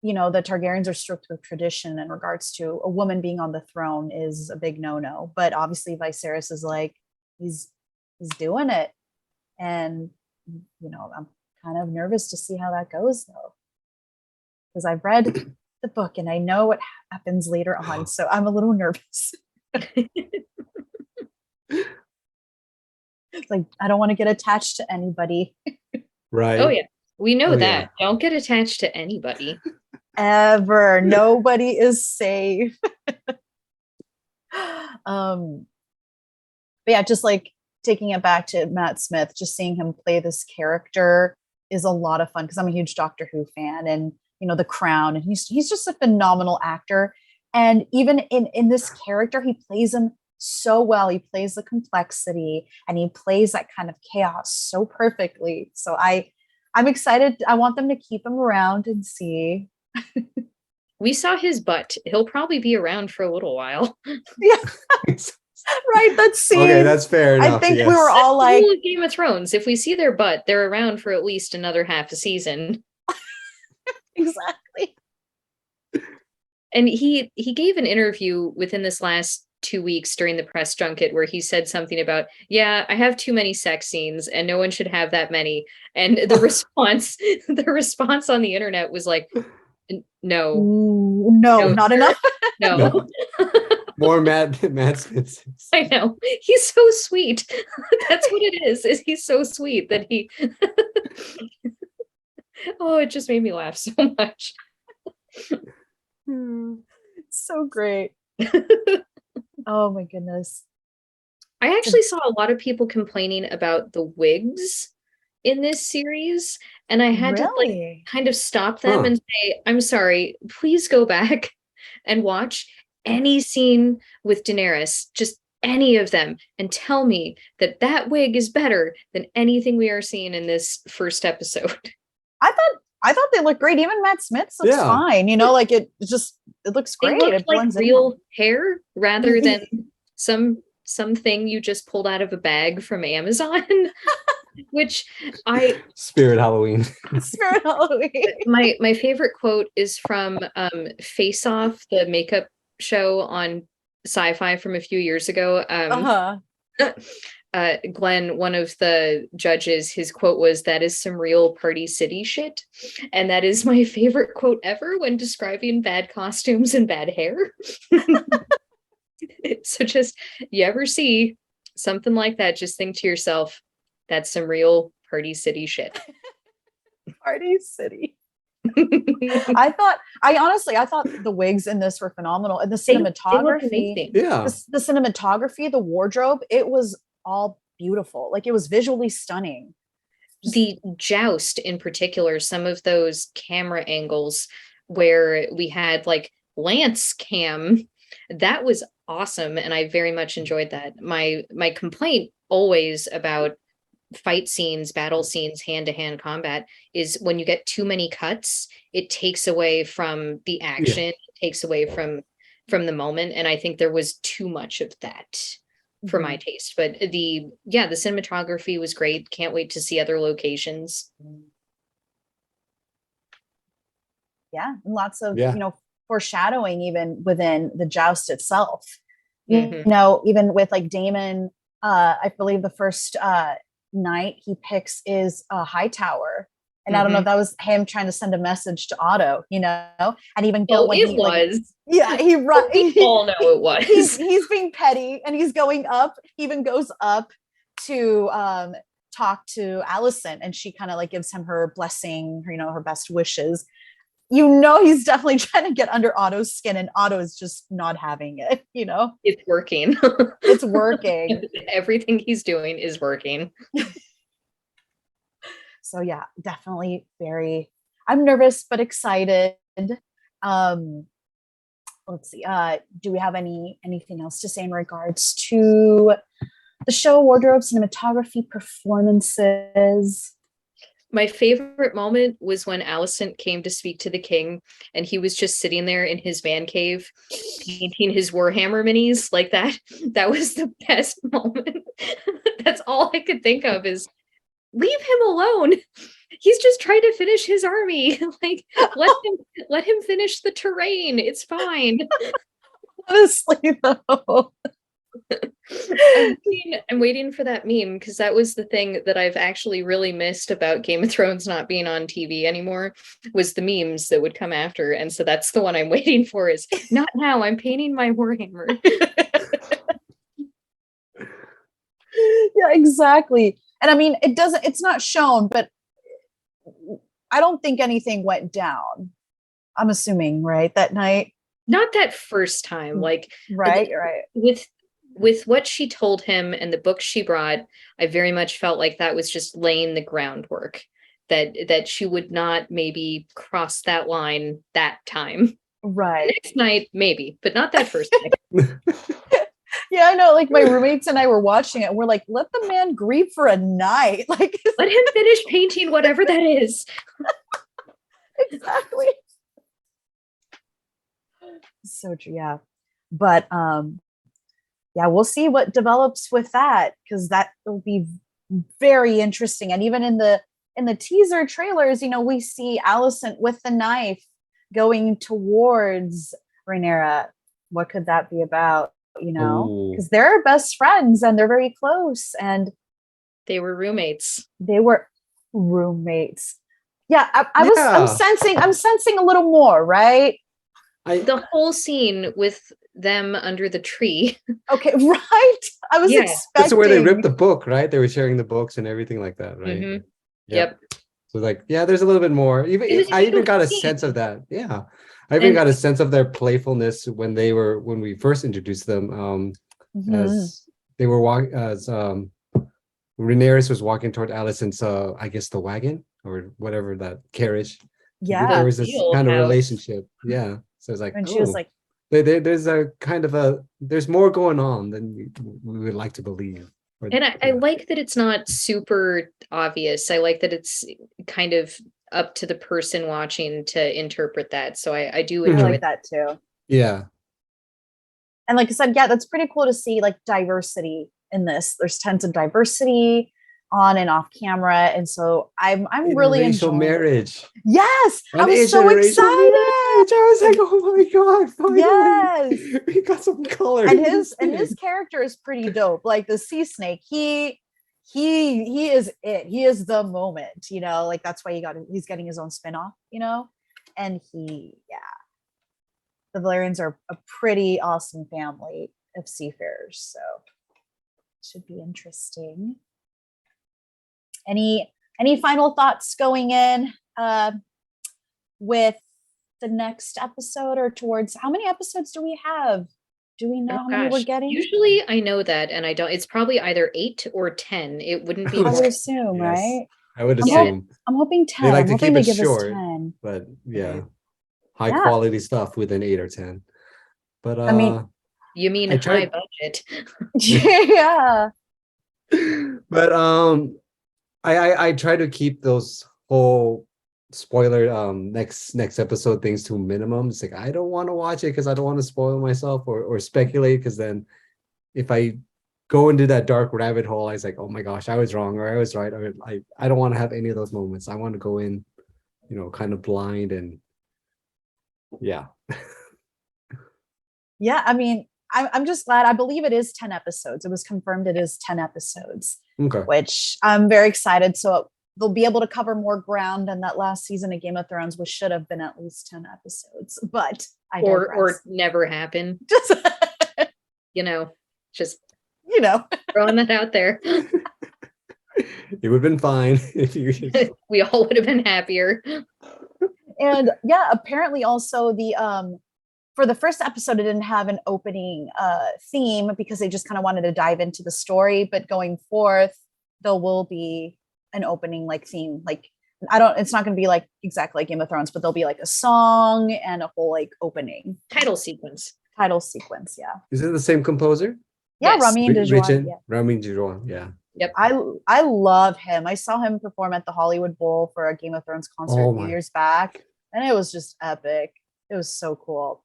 you know, the Targaryens are strict with tradition in regards to a woman being on the throne is a big no-no. But obviously Viserys is like, he's doing it. And, you know, I'm kind of nervous to see how that goes, though, because I've read the book and I know what happens later on. So I'm a little nervous. It's like, I don't want to get attached to anybody. Right. Oh, yeah. We know that. Yeah. Don't get attached to anybody. Ever. Nobody is safe. But yeah, just like taking it back to Matt Smith, just seeing him play this character is a lot of fun because I'm a huge Doctor Who fan, and you know, The Crown, and he's just a phenomenal actor. And even in this character, he plays him so well. He plays the complexity and he plays that kind of chaos so perfectly. So I'm excited. I want them to keep him around and see. We saw his butt. He'll probably be around for a little while. Yeah. Right, that scene. Okay, that's fair enough. I think yes. we were all like, Game of Thrones. If we see their butt, they're around for at least another half a season. Exactly. And he gave an interview within this last 2 weeks during the press junket where he said something about, yeah, I have too many sex scenes and no one should have that many. And the response on the internet was like, no, not enough. No. More Matt Smith. I know. He's so sweet. That's what it is he's so sweet that he oh, it just made me laugh so much. So great. Oh my goodness. I actually saw a lot of people complaining about the wigs in this series, and I had to like kind of stop them and say, I'm sorry, please go back and watch any scene with Daenerys, just any of them, and tell me that that wig is better than anything we are seeing in this first episode. I thought they looked great. Even Matt Smith's looks fine. You know, like it looks great. It looks like real hair rather than something you just pulled out of a bag from Amazon. Which Spirit Halloween. Spirit Halloween. My favorite quote is from Face Off, the makeup show on Sci-Fi from a few years ago. Glenn, one of the judges, his quote was, "That is some real Party City shit." And that is my favorite quote ever when describing bad costumes and bad hair. So just, you ever see something like that, just think to yourself, that's some real Party City shit. Party City. I thought the wigs in this were phenomenal, and the cinematography. The cinematography, the wardrobe, it was all beautiful. Like it was visually stunning. The joust in particular, some of those camera angles where we had like Lance cam, that was awesome, and I very much enjoyed that. My complaint always about fight scenes, battle scenes, hand-to-hand combat is when you get too many cuts, it takes away from the action, it takes away from the moment, and I think there was too much of that for my taste. But the cinematography was great. Can't wait to see other locations. Yeah, and lots of foreshadowing even within the joust itself. You know, even with like Damon, I believe the first night he picks is a Hightower, and I don't know if that was him trying to send a message to Otto, you know, and even he we all know it was. He's being petty, and he's going up. He even goes up to talk to Allison, and she kind of like gives him her blessing, you know, her best wishes. You know, he's definitely trying to get under Otto's skin, and Otto is just not having it, you know? It's working. It's working. Everything he's doing is working. So yeah, definitely I'm nervous, but excited. Let's see. Do we have anything else to say in regards to the show, wardrobe, cinematography, performances? My favorite moment was when Alicent came to speak to the king, and he was just sitting there in his man cave painting his Warhammer minis like that. That was the best moment. That's all I could think of is, leave him alone. He's just trying to finish his army. Like, let him finish the terrain. It's fine. Honestly, though. I'm waiting for that meme, because that was the thing that I've actually really missed about Game of Thrones not being on TV anymore, was the memes that would come after. And so that's the one I'm waiting for, is not now, I'm painting my Warhammer. Yeah, exactly. And I mean, it's not shown, but I don't think anything went down. I'm assuming, right? That night. Not that first time, like right. With what she told him and the book she brought, I very much felt like that was just laying the groundwork, that she would not maybe cross that line that time. Right. Next night, maybe, but not that first night. Yeah, I know. Like my roommates and I were watching it, and we're like, let the man grieve for a night. Like, let him finish painting whatever that is. Exactly. So true. Yeah. But yeah, we'll see what develops with that, because that will be very interesting. And even in the teaser trailers, you know, we see Alicent with the knife going towards Rhaenyra. What could that be about? You know, because they're best friends and they're very close, and they were roommates. Yeah, I'm sensing a little more, right? The whole scene with them under the tree. Okay, right. I was expecting. That's where they ripped the book, right? They were sharing the books and everything like that, right? Mm-hmm. Yep. So like, yeah, there's a little bit more. I even got a sense of that. Yeah. I even got a sense of their playfulness when we first introduced them. As they were walking, as Rhaenyra was walking toward Alicent's, I guess the wagon or whatever, that carriage. Yeah. There was this kind of relationship. Yeah. So it's like, and she was like, there's a kind of there's more going on than we would like to believe. And I like that it's not super obvious. I like that it's kind of up to the person watching to interpret that. So I do enjoy that too. Yeah. And like I said, yeah, that's pretty cool to see like diversity in this. There's tons of diversity on and off camera. And so I'm really enjoying marriage. Yes. I was so excited. I was like, oh my God. Finally. Yes. We got some color. And his character is pretty dope. Like the sea snake, he is it. He is the moment, you know, like that's why he's getting his own spinoff, you know? And the Valerians are a pretty awesome family of seafarers. So it should be interesting. Any final thoughts going in with the next episode, or towards how many episodes do we have? Do we know how many we're getting? Usually I know that, and I don't. It's probably either 8 or 10. It wouldn't be. I would assume, yes. Right? I would assume. I'm hoping 10. They like to keep it short, 10. but yeah. high Yeah. quality stuff with an 8 or 10. But I mean- You mean I high tried- budget? Yeah. but I try to keep those whole spoiler next episode things to a minimum. It's like I don't want to watch it because I don't want to spoil myself or speculate, because then if I go into that dark rabbit hole, I was like, oh my gosh, I was wrong or I was right. Or I don't want to have any of those moments. I want to go in, kind of blind and yeah. Yeah, I mean, I'm just glad. I believe it is 10 episodes. It was confirmed it is 10 episodes, Okay. which I'm very excited. So they'll be able to cover more ground than that last season of Game of Thrones, which should have been at least 10 episodes. But I Or digress. never happen. Just, Just you know, throwing that out there. It would have been fine if you We all would have been happier. and yeah, apparently also the for the first episode, it didn't have an opening theme because they just kind of wanted to dive into the story. But going forth, there will be an opening like theme. Like it's not going to be like exactly like Game of Thrones, but there'll be like a song and a whole like opening Title sequence. sequence. Yeah. Is it the same composer? Yeah, Yes. Ramin Djawadi. Yeah. Ramin Djawadi, yeah. I love him. I saw him perform at the Hollywood Bowl for a Game of Thrones concert Oh a few my. years back, and it was just epic. It was so cool.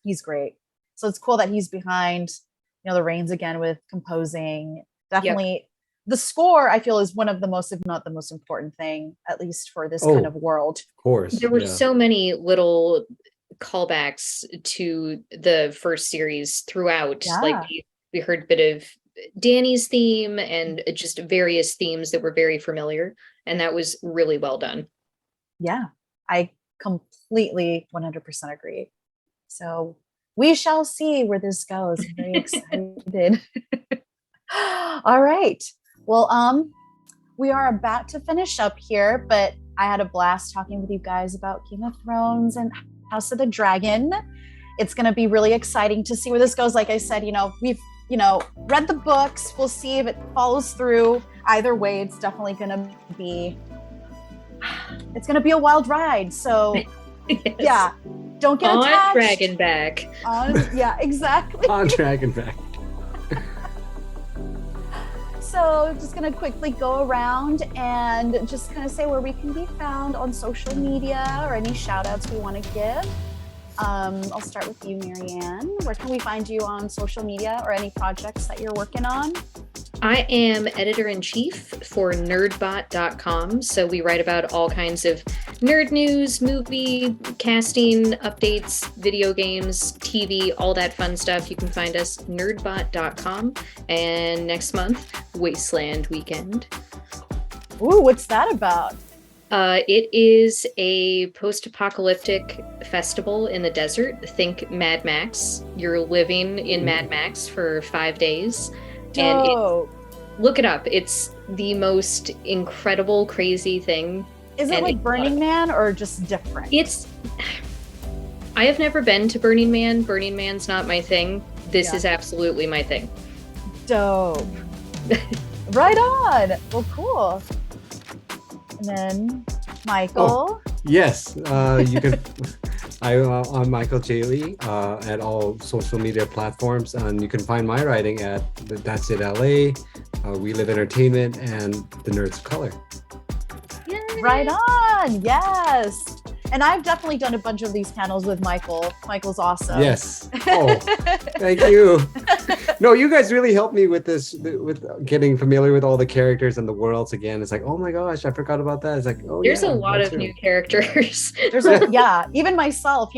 He's great. So it's cool that he's behind, the reins again with composing. Definitely, the score I feel is one of the most, if not the most important thing, at least for this kind Oh. of world. Of course. There were yeah. so many little callbacks to the first series throughout. Yeah. Like we heard a bit of Danny's theme and just various themes that were very familiar. And that was really well done. Yeah, I completely 100% agree. So we shall see where this goes. I'm very excited. All right. Well, we are about to finish up here, but I had a blast talking with you guys about Game of Thrones and House of the Dragon. It's going to be really exciting to see where this goes. Like I said, we've read the books. We'll see if it follows through. Either way, it's definitely going to be a wild ride. So Yes. yeah, don't get On attached. Dragon back. Yeah, exactly. On Dragon back. So just going to quickly go around and just kind of say where we can be found on social media or any shout outs we want to give. I'll start with you, Marianne. Where can we find you on social media or any projects that you're working on? I am editor-in-chief for Nerdbot.com. So we write about all kinds of nerd news, movie, casting, updates, video games, TV, all that fun stuff. You can find us Nerdbot.com. And next month, Wasteland Weekend. Ooh, what's that about? It is a post-apocalyptic festival in the desert. Think Mad Max. You're living in Mad Max for 5 days. And Dope. look it up. It's the most incredible, crazy thing. Is it and like Burning Man or just different? I have never been to Burning Man. Burning Man's not my thing. This Yeah. is absolutely my thing. Dope. Right on. Well, cool. And then Michael. Yes, you can. I'm Michael J. Lee at all social media platforms, and you can find my writing at That's It LA, We Live Entertainment, and The Nerds of Color. Yay! Right on. Yes. And I've definitely done a bunch of these panels with Michael. Michael's awesome. Yes. Oh, thank you. No, you guys really helped me with this, with getting familiar with all the characters and the worlds again. It's like, oh my gosh, I forgot about that. It's like, oh, There's yeah, a lot that's of true. new characters. Yeah, even myself,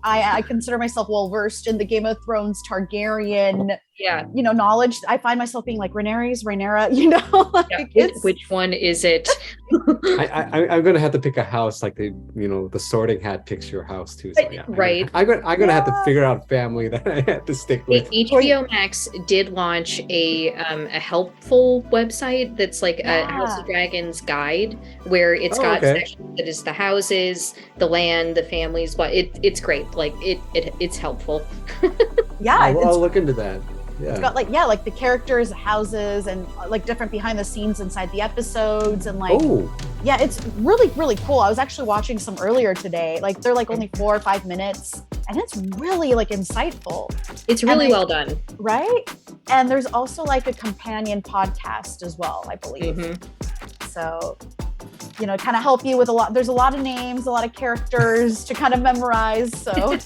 I consider myself well versed in the Game of Thrones Targaryen, Yeah. knowledge. I find myself being like Rhaenyra, Yeah. Which one is it? I'm gonna have to pick a house like the Sorting Hat picks your house too. So yeah, Right. I'm gonna have to Yeah. figure out family that I have to stick with. HBO Max did launch a helpful website that's like a House of Dragons guide, where it's Oh, got okay. sections that is the houses, the land, the families. But it's great. Like it's helpful. Yeah, I'll look into that. it's Yeah. got like the characters, houses, and like different behind the scenes inside the episodes, and like Oh, Yeah, it's really, really cool. I was actually watching some earlier today. Like they're like only 4 or 5 minutes, and it's really like insightful. It's really well done. Right? And there's also like a companion podcast as well, I believe. Mm-hmm. So, you know, kind of help you with a lot. There's a lot of names, a lot of characters to kind of memorize. So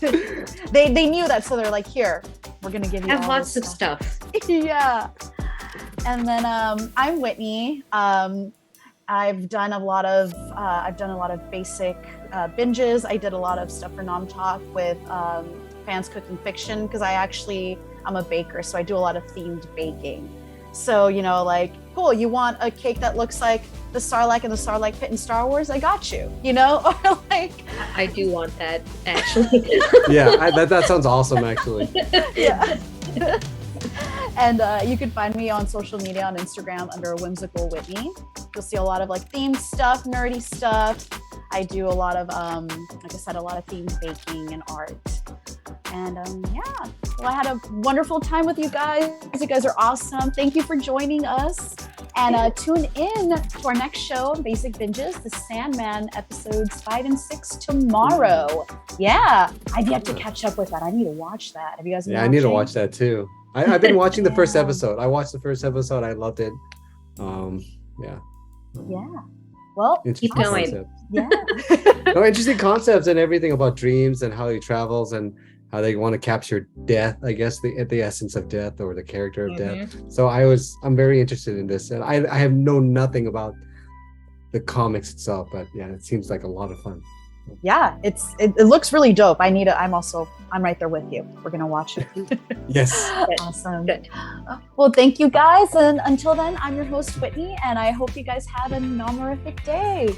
they knew that. So they're like, here, we're going to give you Have all lots this of stuff. Yeah. And then I'm Whitney. I've done a lot of basic binges. I did a lot of stuff for Nom Talk with fans cooking fiction because I'm a baker, so I do a lot of themed baking. So, you know, like, cool, you want a cake that looks like the Sarlacc and the Sarlacc pit in Star Wars? I got you, you know? Or like... I do want that, actually. Yeah, that sounds awesome, actually. Yeah. And you can find me on social media on Instagram under Whimsical Whitney. You'll see a lot of like themed stuff, nerdy stuff. I do a lot of, like I said, a lot of themed baking and art. And yeah, well, I had a wonderful time with you guys. You guys are awesome. Thank you for joining us. And tune in to our next show, Basic Binges, The Sandman, episodes 5 and 6 tomorrow. Yeah, I've yet to catch up with that. I need to watch that. Have you guys been watching? I need to watch that too. I've been watching the first episode. I watched the first episode. I loved it. Yeah. Yeah. Well, keep going. Concept. Yeah. No, interesting concepts and everything about dreams and how he travels and how they want to capture death, I guess, the essence of death or the character of death. So I'm very interested in this, and I have known nothing about the comics itself, but yeah, it seems like a lot of fun. Yeah, it looks really dope. I'm right there with you. We're gonna watch it. Yes. Awesome. Good. Well, thank you guys, and until then, I'm your host Whitney, and I hope you guys have a nomorific day.